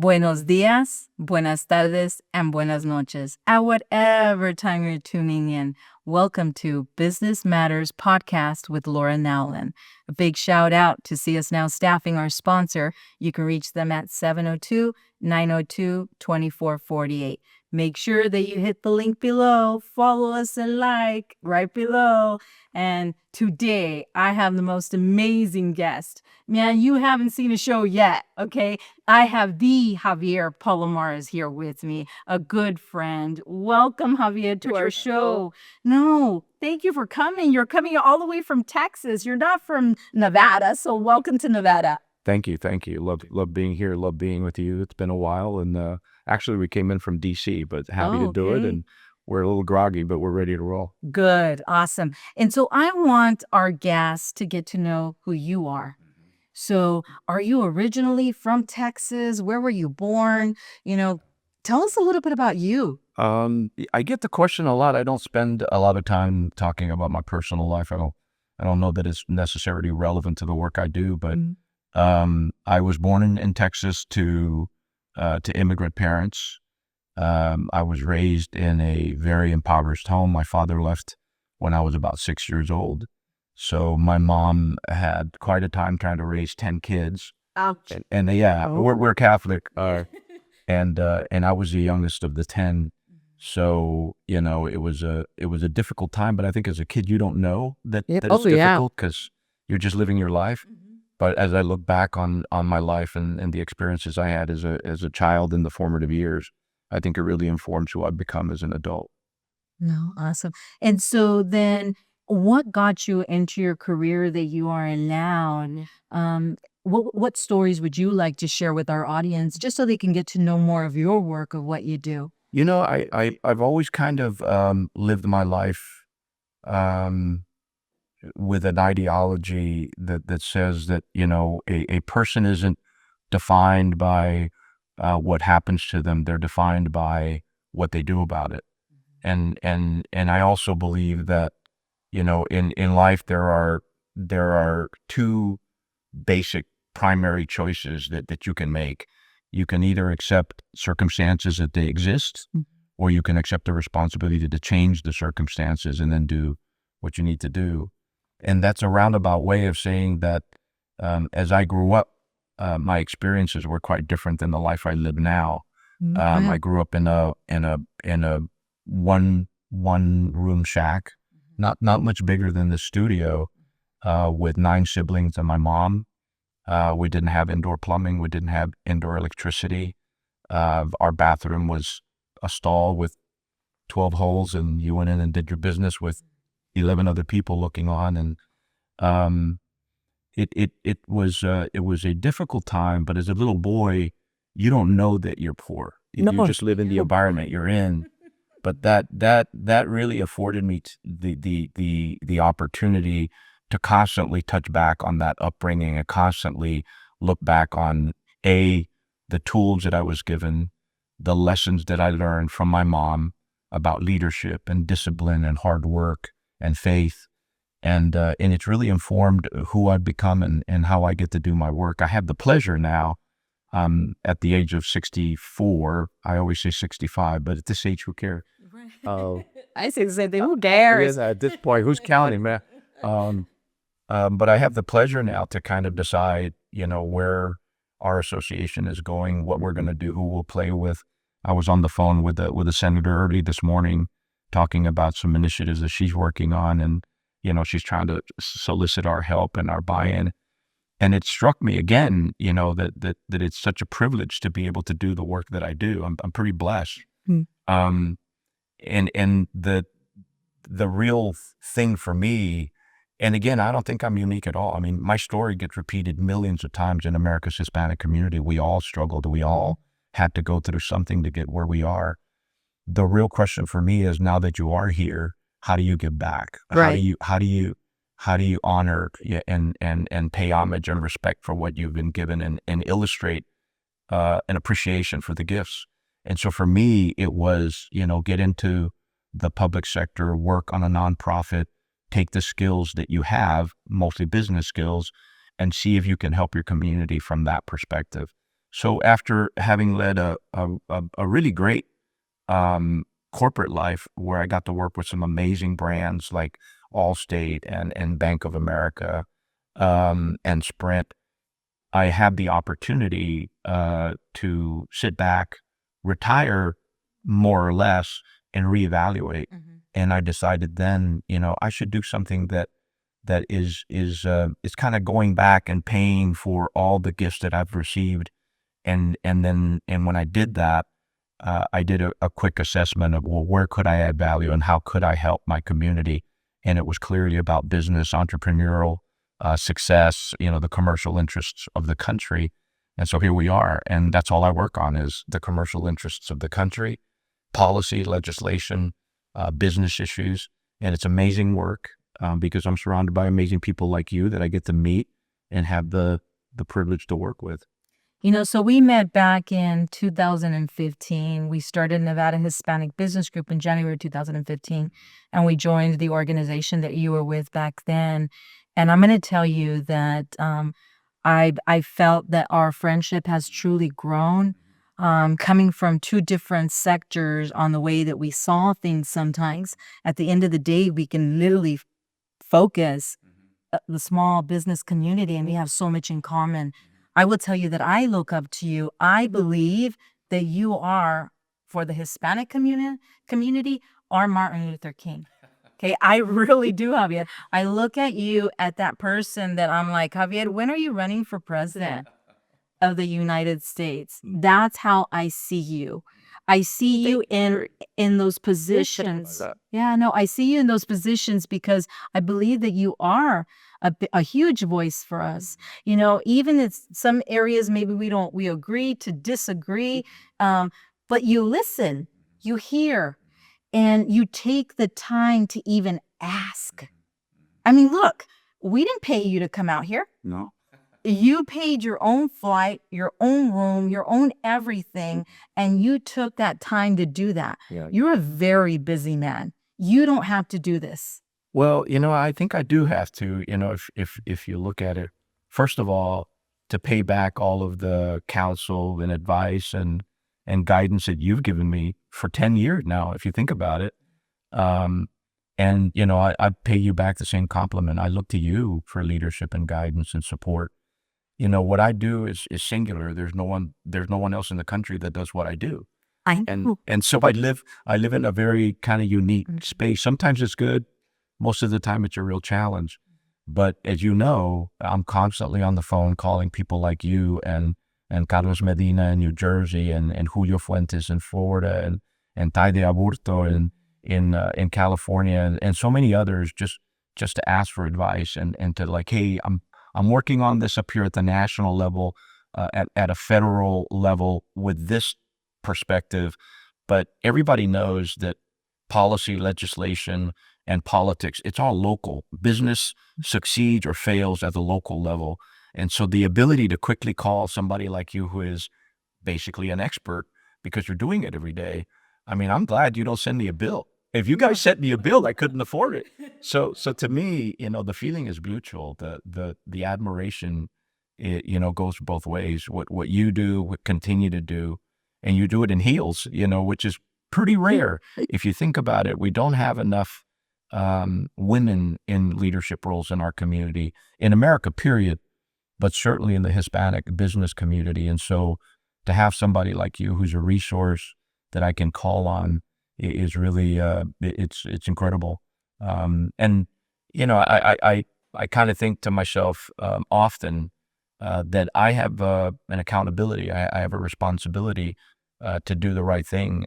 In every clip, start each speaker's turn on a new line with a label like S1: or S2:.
S1: Buenos dias, buenas tardes, and buenas noches. At whatever time you're tuning in, welcome to Business Matters Podcast with Laura Nowlin. A big shout out to See Us Now Staffing, our sponsor. You can reach them at 702-902-2448. Make sure that you hit the link below, follow us and like right below. And today I have the most amazing guest. Man, you haven't seen a show yet, okay? I have the Javier Palomarez here with me, a good friend. Welcome, Javier, to our show. No, thank you for coming. You're coming all the way from Texas. You're not from Nevada, so welcome to Nevada.
S2: Thank you. Love being here. Love being with you. It's been a while, and actually we came in from DC, but happy to do it. And we're a little groggy, but we're ready to roll.
S1: Good, awesome. And so I want our guests to get to know who you are. So are you originally from Texas? Where were you born? Tell us a little bit about you.
S2: I get the question a lot. I don't spend a lot of time talking about my personal life. I don't know that it's necessarily relevant to the work I do, but I was born in Texas to immigrant parents. I was raised in a very impoverished home. My father left when I was about 6 years old. So my mom had quite a time trying to raise 10 kids.
S1: Ouch.
S2: And we're Catholic. And I was the youngest of the 10. So, it was a difficult time, but I think as a kid, you don't know that it's difficult because you're just living your life. But as I look back on my life and the experiences I had as a child in the formative years, I think it really informs who I've become as an adult.
S1: No, awesome. And so then what got you into your career that you are in now? And what stories would you like to share with our audience just so they can get to know more of your work, of what you do?
S2: I've always kind of lived my life with an ideology that says that, a person isn't defined by what happens to them. They're defined by what they do about it. And I also believe that, in life, there are two basic primary choices that you can make. You can either accept circumstances that they exist, or you can accept the responsibility to change the circumstances and then do what you need to do. And that's a roundabout way of saying that as I grew up, my experiences were quite different than the life I live now. I grew up in a one room shack, not much bigger than the studio, with 9 siblings and my mom. We didn't have indoor plumbing. We didn't have indoor electricity. Our bathroom was a stall with 12 holes, and you went in and did your business with 11 other people looking on. And it was a difficult time, but as a little boy, you don't know that you're poor. You just live in the environment you're in. But that really afforded me the opportunity to constantly touch back on that upbringing and constantly look back on the tools that I was given, the lessons that I learned from my mom about leadership and discipline and hard work and faith. And it's really informed who I've become and how I get to do my work. I have the pleasure now, at the age of 64, I always say 65, but at this age, who cares?
S1: I say the same thing. Who cares?
S2: At this point, who's counting, man? But I have the pleasure now to kind of decide, where our association is going, what we're going to do, who we'll play with. I was on the phone with a senator early this morning talking about some initiatives that she's working on, and she's trying to solicit our help and our buy-in. And it struck me again, that it's such a privilege to be able to do the work that I do. I'm pretty blessed. And the real thing for me, and again, I don't think I'm unique at all. I mean, my story gets repeated millions of times in America's Hispanic community. We all struggled. We all had to go through something to get where we are. The real question for me is, now that you are here, how do you give back?
S1: Right.
S2: How do you honor and pay homage and respect for what you've been given and illustrate an appreciation for the gifts? And so for me, it was, get into the public sector, work on a nonprofit, take the skills that you have, mostly business skills, and see if you can help your community from that perspective. So after having led a really great corporate life where I got to work with some amazing brands like Allstate and Bank of America and Sprint, I had the opportunity to sit back, retire more or less, and reevaluate. And I decided then, I should do something that is kind of going back and paying for all the gifts that I've received. And when I did that, I did a quick assessment of, well, where could I add value and how could I help my community? And it was clearly about business, entrepreneurial success, the commercial interests of the country. And so here we are. And that's all I work on is the commercial interests of the country, policy, legislation, business issues. And it's amazing work because I'm surrounded by amazing people like you that I get to meet and have the privilege to work with.
S1: So we met back in 2015. We started Nevada Hispanic Business Group in January 2015, and we joined the organization that you were with back then. And I'm going to tell you that I felt that our friendship has truly grown, coming from two different sectors on the way that we saw things sometimes. At the end of the day, we can literally focus the small business community, and we have so much in common. I will tell you that I look up to you. I believe that you are, for the Hispanic community, our Martin Luther King. Okay, I really do, Javier. I look at you at that person that I'm like, Javier, when are you running for president of the United States? That's how I see you. I see you in those positions. Yeah, no, I see you in those positions because I believe that you are a huge voice for us. Even in some areas, maybe we agree to disagree, but you listen, you hear, and you take the time to even ask. I mean, look, we didn't pay you to come out here.
S2: No.
S1: You paid your own flight, your own room, your own everything, and you took that time to do that.
S2: Yeah.
S1: You're a very busy man. You don't have to do this.
S2: Well, I think I do have to, if you look at it, first of all, to pay back all of the counsel and advice and guidance that you've given me for 10 years now, if you think about it. I pay you back the same compliment. I look to you for leadership and guidance and support. What I do is singular. There's no one else in the country that does what I do. And so I live in a very kind of unique space. Sometimes it's good. Most of the time it's a real challenge. But as you know, I'm constantly on the phone calling people like you and Carlos Medina in New Jersey and Julio Fuentes in Florida and Ty de Aburto in California and so many others just to ask for advice and to like, hey, I'm working on this up here at the national level, at a federal level with this perspective. But everybody knows that policy, legislation, and politics, it's all local. Business succeeds or fails at the local level. And so the ability to quickly call somebody like you who is basically an expert because you're doing it every day. I mean, I'm glad you don't send me a bill. If you guys sent me a bill, I couldn't afford it. So to me, the feeling is mutual. The admiration, goes both ways. What you do, what continue to do, and you do it in heels, which is pretty rare. If you think about it, we don't have enough women in leadership roles in our community, in America, period, but certainly in the Hispanic business community. And so to have somebody like you who's a resource that I can call on is really, it's incredible. I kind of think to myself often that I have an accountability. I have a responsibility to do the right thing.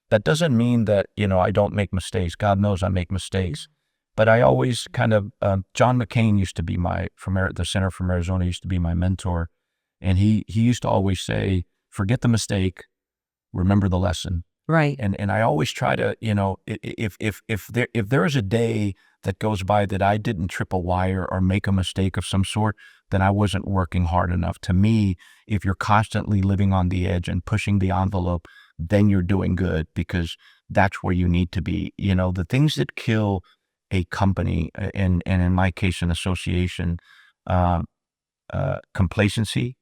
S2: That doesn't mean that, I don't make mistakes. God knows I make mistakes. But I always kind of, John McCain used to be the senator from Arizona used to be my mentor. And he used to always say, forget the mistake, remember the lesson.
S1: Right.
S2: And I always try to, if there is a day that goes by that I didn't trip a wire or make a mistake of some sort, then I wasn't working hard enough. To me, if you're constantly living on the edge and pushing the envelope, then you're doing good because that's where you need to be. The things that kill a company and in my case, an association, complacency,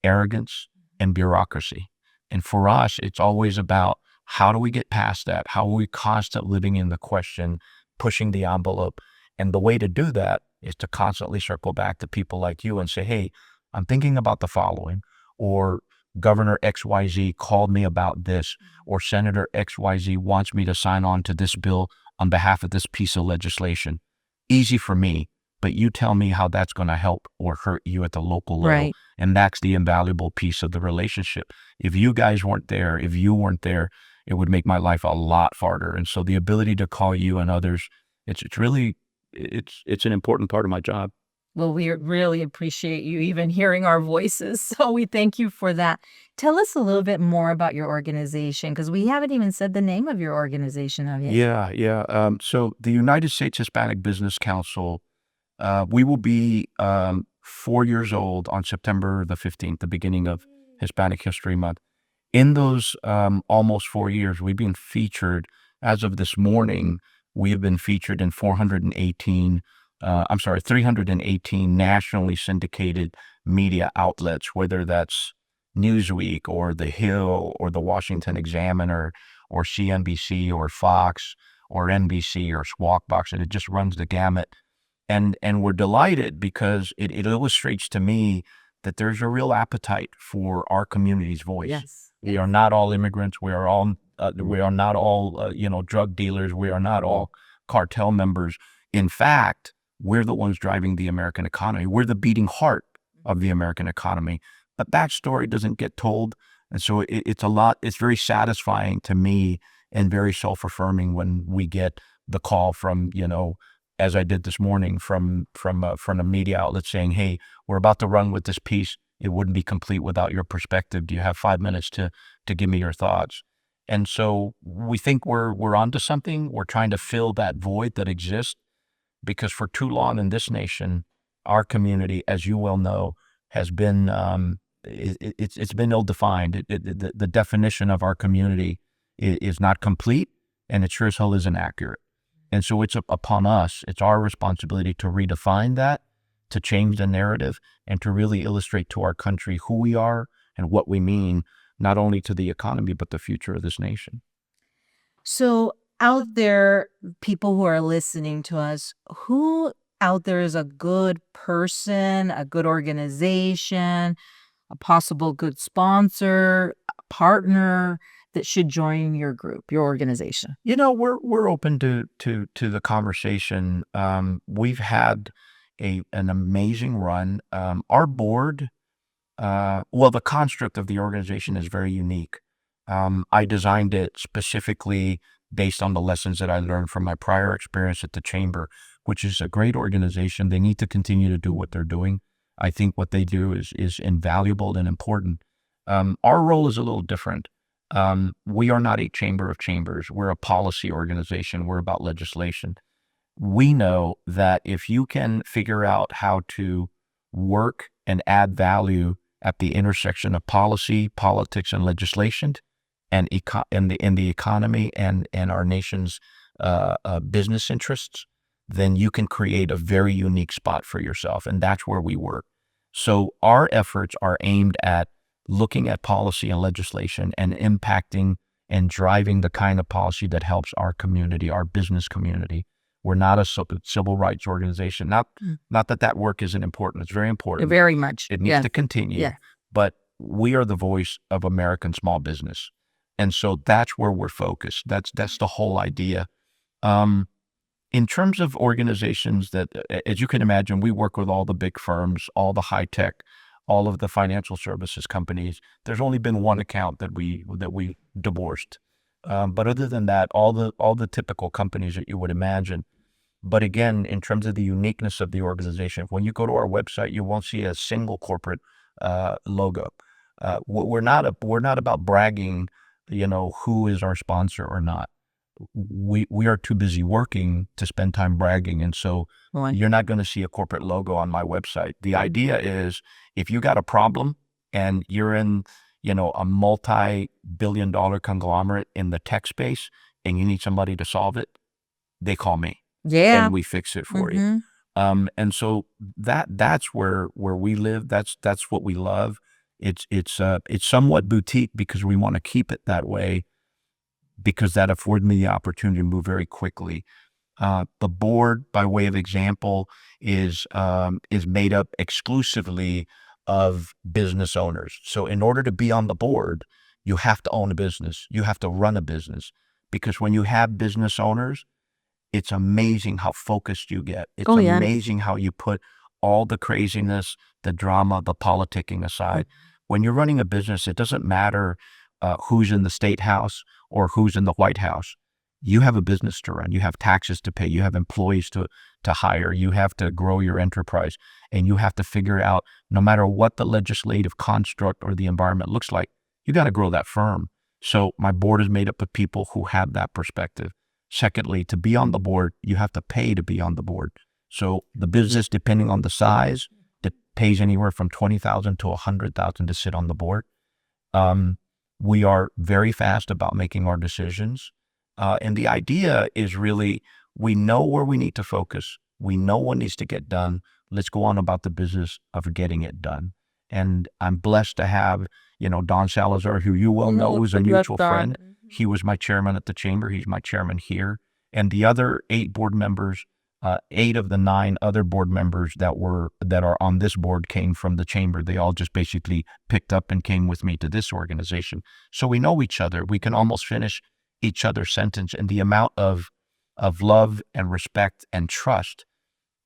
S2: arrogance, and bureaucracy. And for us, it's always about how do we get past that? How are we constantly living in the question, pushing the envelope? And the way to do that is to constantly circle back to people like you and say, hey, I'm thinking about the following, or Governor XYZ called me about this, or Senator XYZ wants me to sign on to this bill on behalf of this piece of legislation. Easy for me, but you tell me how that's going to help or hurt you at the local level.
S1: Right.
S2: And that's the invaluable piece of the relationship. If you guys weren't there, if you weren't there, it would make my life a lot harder. And so the ability to call you and others, it's really, it's an important part of my job.
S1: Well, we really appreciate you even hearing our voices. So we thank you for that. Tell us a little bit more about your organization, because we haven't even said the name of your organization of yet.
S2: Yeah. So the United States Hispanic Business Council, we will be 4 years old on September the 15th, the beginning of Hispanic History Month. In those almost 4 years, we've been featured, as of this morning, we have been featured in 318 nationally syndicated media outlets, whether that's Newsweek or The Hill or the Washington Examiner or CNBC or Fox or NBC or Squawk Box, and it just runs the gamut. And we're delighted because it illustrates to me that there's a real appetite for our community's voice.
S1: Yes.
S2: We are not all immigrants. We are not all drug dealers. We are not all cartel members. In fact, we're the ones driving the American economy. We're the beating heart of the American economy. But that story doesn't get told. And so it's very satisfying to me and very self-affirming when we get the call from, as I did this morning, from a media outlet saying, hey, we're about to run with this piece. It wouldn't be complete without your perspective. Do you have 5 minutes to give me your thoughts? And so we think we're onto something. We're trying to fill that void that exists, because for too long in this nation, our community, as you well know, has been it's been ill-defined. The definition of our community is not complete, and it sure as hell isn't accurate. And so it's upon us. It's our responsibility to redefine that, to change the narrative, and to really illustrate to our country who we are and what we mean, not only to the economy, but the future of this nation.
S1: So out there, people who are listening to us, who out there is a good person, a good organization, a possible good sponsor, a partner that should join your group, your organization?
S2: We're open to the conversation. We've had an amazing run. Our board, the construct of the organization is very unique. I designed it specifically based on the lessons that I learned from my prior experience at the Chamber, which is a great organization. They need to continue to do what they're doing. I think what they do is invaluable and important. Our role is a little different. We are not a chamber of chambers. We're a policy organization. We're about legislation. We know that if you can figure out how to work and add value at the intersection of policy, politics, and legislation, and in the economy and our nation's business interests, then you can create a very unique spot for yourself. And that's where we work. So our efforts are aimed at looking at policy and legislation and impacting and driving the kind of policy that helps our community, our business community. We're not a civil rights organization. Not that work isn't important. It's very important.
S1: Very much.
S2: It needs to continue.
S1: Yeah.
S2: But we are the voice of American small business. And so that's where we're focused. That's the whole idea. In terms of organizations that, as you can imagine, we work with all the big firms, all the high tech, all of the financial services companies. There's only been one account that we divorced. But other than that, all the typical companies that you would imagine. But again, in terms of the uniqueness of the organization, when you go to our website, you won't see a single corporate logo. We're not about bragging, who is our sponsor or not. We are too busy working to spend time bragging. And so you're not going to see a corporate logo on my website. The idea is, if you got a problem and you're in, a multi-billion-dollar conglomerate in the tech space and you need somebody to solve it, they call me.
S1: Yeah.
S2: And we fix it for you. And so that's where we live. That's what we love. It's somewhat boutique because we want to keep it that way, because that afforded me the opportunity to move very quickly. The board, by way of example, is made up exclusively of business owners. So in order to be on the board, you have to own a business. You have to run a business, because when you have business owners, it's amazing how focused you get. It's amazing how you put all the craziness, the drama, the politicking aside. When you're running a business, it doesn't matter who's in the state house or who's in the White House. You have a business to run. You have taxes to pay. You have employees to hire. You have to grow your enterprise, and you have to figure out, no matter what the legislative construct or the environment looks like, you got to grow that firm. So my board is made up of people who have that perspective. Secondly, to be on the board, you have to pay to be on the board. So the business, depending on the size, that pays anywhere from $20,000 to $100,000 to sit on the board. We are very fast about making our decisions. And the idea is really, we know where we need to focus. We know what needs to get done. Let's go on about the business of getting it done. And I'm blessed to have, Don Salazar, who you well know is a mutual friend. He was my chairman at the chamber. He's my chairman here. And the other 8 board members, 8 of the 9 other board members that are on this board came from the chamber. They all just basically picked up and came with me to this organization. So we know each other. We can almost finish each other's sentence, and the amount of love and respect and trust,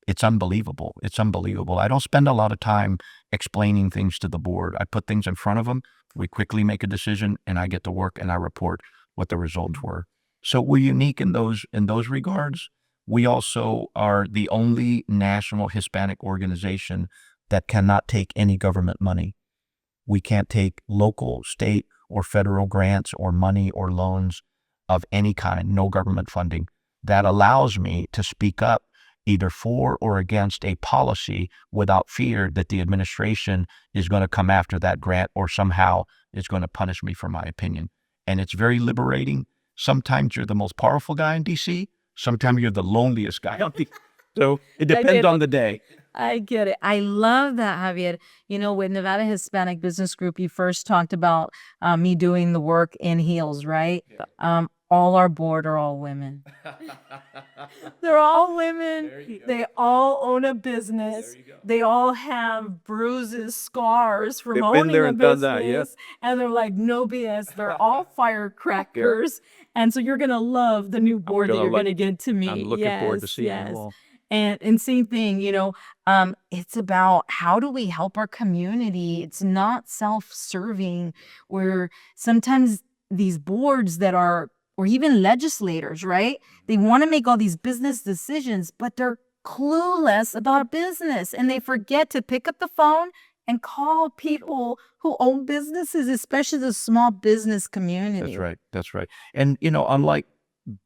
S2: it's unbelievable. It's unbelievable. I don't spend a lot of time explaining things to the board. I put things in front of them. We quickly make a decision, and I get to work and I report what the results were. So we're unique in those regards. We also are the only national Hispanic organization that cannot take any government money. We can't take local, state, or federal grants or money or loans of any kind, no government funding. That allows me to speak up either for or against a policy without fear that the administration is going to come after that grant or somehow is going to punish me for my opinion. And it's very liberating. Sometimes you're the most powerful guy in DC. Sometimes you're the loneliest guy on DC. So it depends on the day.
S1: I get it. I love that, Javier. With Nevada Hispanic Business Group, you first talked about me doing the work in heels, right? Yeah. All our board are all women. They're all women. They all own a business. They all have bruises, scars from owning a business. That, yeah. And they're like, no BS. They're all firecrackers. Yeah. And so you're going to love the new board that you're going to get to meet.
S2: I'm looking forward to seeing you all.
S1: And same thing, it's about how do we help our community? It's not self-serving, where sometimes these boards that are, or even legislators, right? They want to make all these business decisions, but they're clueless about business, and they forget to pick up the phone and call people who own businesses, especially the small business community.
S2: That's right. And, unlike,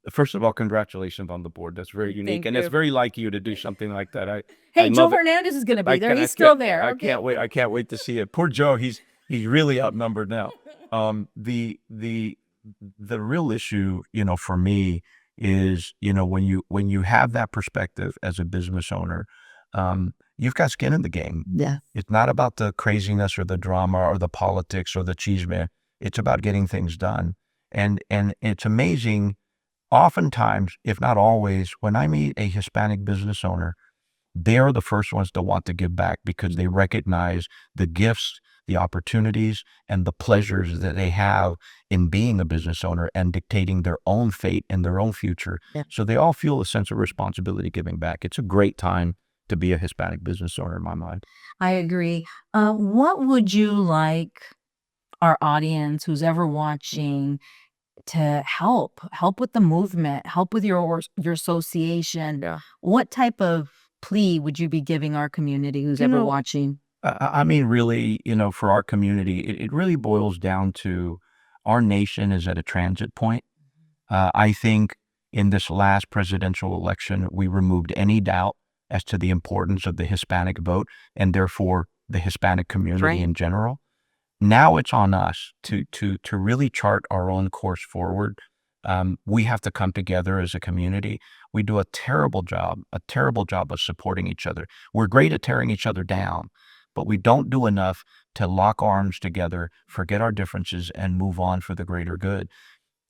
S2: first of all, congratulations on the board. That's very unique. And it's very like you to do something like that.
S1: Hey, Joe Hernandez is going to be there. He's still there.
S2: I can't wait. I can't wait to see it. Poor Joe. He's really outnumbered now. The real issue, for me is, when you have that perspective as a business owner, you've got skin in the game.
S1: Yeah.
S2: It's not about the craziness or the drama or the politics or the chisme. It's about getting things done. And it's amazing. Oftentimes, if not always, when I meet a Hispanic business owner, they're the first ones to want to give back because they recognize the gifts, the opportunities, and the pleasures that they have in being a business owner and dictating their own fate and their own future. Yeah. So they all feel a sense of responsibility giving back. It's a great time to be a Hispanic business owner in my mind.
S1: I agree. What would you like our audience, who's ever watching, to help with the movement, help with your association? Yeah. What type of plea would you be giving our community who's ever watching?
S2: I mean, really, for our community, it really boils down to our nation is at a transit point. I think in this last presidential election, we removed any doubt as to the importance of the Hispanic vote and therefore the Hispanic community in general. Now it's on us to really chart our own course forward. We have to come together as a community. We do a terrible job of supporting each other. We're great at tearing each other down, but we don't do enough to lock arms together, forget our differences, and move on for the greater good.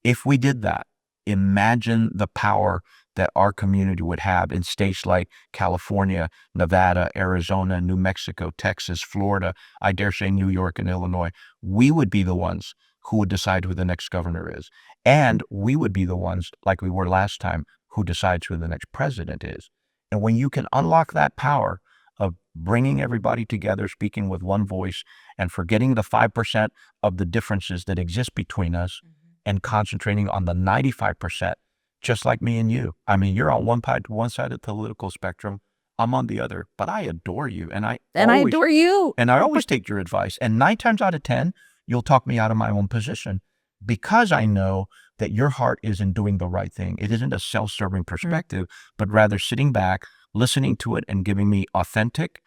S2: If we did that, imagine the power that our community would have in states like California, Nevada, Arizona, New Mexico, Texas, Florida, I dare say New York and Illinois. We would be the ones who would decide who the next governor is. And we would be the ones, like we were last time, who decides who the next president is. And when you can unlock that power of bringing everybody together, speaking with one voice, and forgetting the 5% of the differences that exist between us, and concentrating on the 95%, just like me and you. I mean, you're on one side of the political spectrum. I'm on the other, but I adore you. And I
S1: adore you.
S2: And I always take your advice. And 9 times out of 10, you'll talk me out of my own position because I know that your heart is in doing the right thing. It isn't a self-serving perspective, but rather sitting back, listening to it and giving me authentic,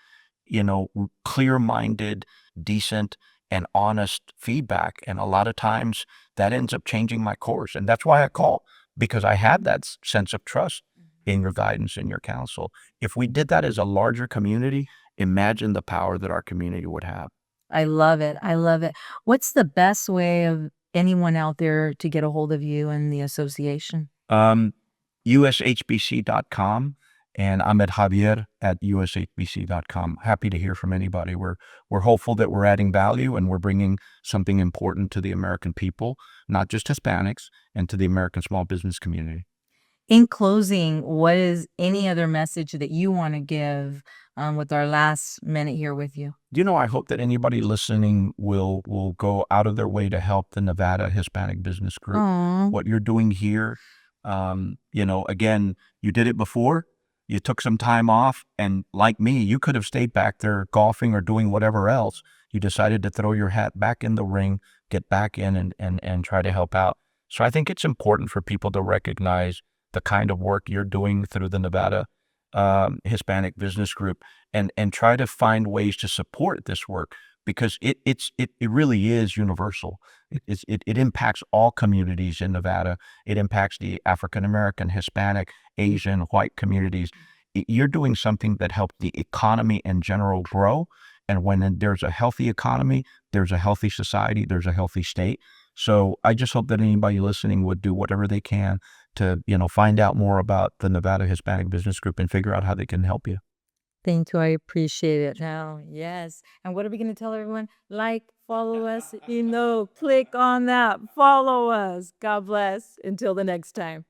S2: clear-minded, decent, and honest feedback. And a lot of times that ends up changing my course. And that's why I call, because I have that sense of trust in your guidance and your counsel. If we did that as a larger community, imagine the power that our community would have.
S1: I love it. I love it. What's the best way of anyone out there to get a hold of you and the association?
S2: ushbc.com. And I'm at Javier at ushbc.com. Happy to hear from anybody. We're hopeful that we're adding value and we're bringing something important to the American people, not just Hispanics, and to the American small business community.
S1: In closing, what is any other message that you want to give with our last minute here with you?
S2: I hope that anybody listening will go out of their way to help the Nevada Hispanic Business Group.
S1: Aww.
S2: What you're doing here, again, you did it before. You took some time off, and like me, you could have stayed back there golfing or doing whatever else. You decided to throw your hat back in the ring, get back in and try to help out. So I think it's important for people to recognize the kind of work you're doing through the Nevada Hispanic Business Group and try to find ways to support this work, because it really is universal. It impacts all communities in Nevada. It impacts the African American, Hispanic, Asian, white communities. You're doing something that helps the economy in general grow. And when there's a healthy economy, there's a healthy society, there's a healthy state. So I just hope that anybody listening would do whatever they can to, find out more about the Nevada Hispanic Business Group and figure out how they can help you.
S1: Thank you. I appreciate it. Oh, yes. And what are we going to tell everyone? Like, follow us, click on that, follow us. God bless. Until the next time.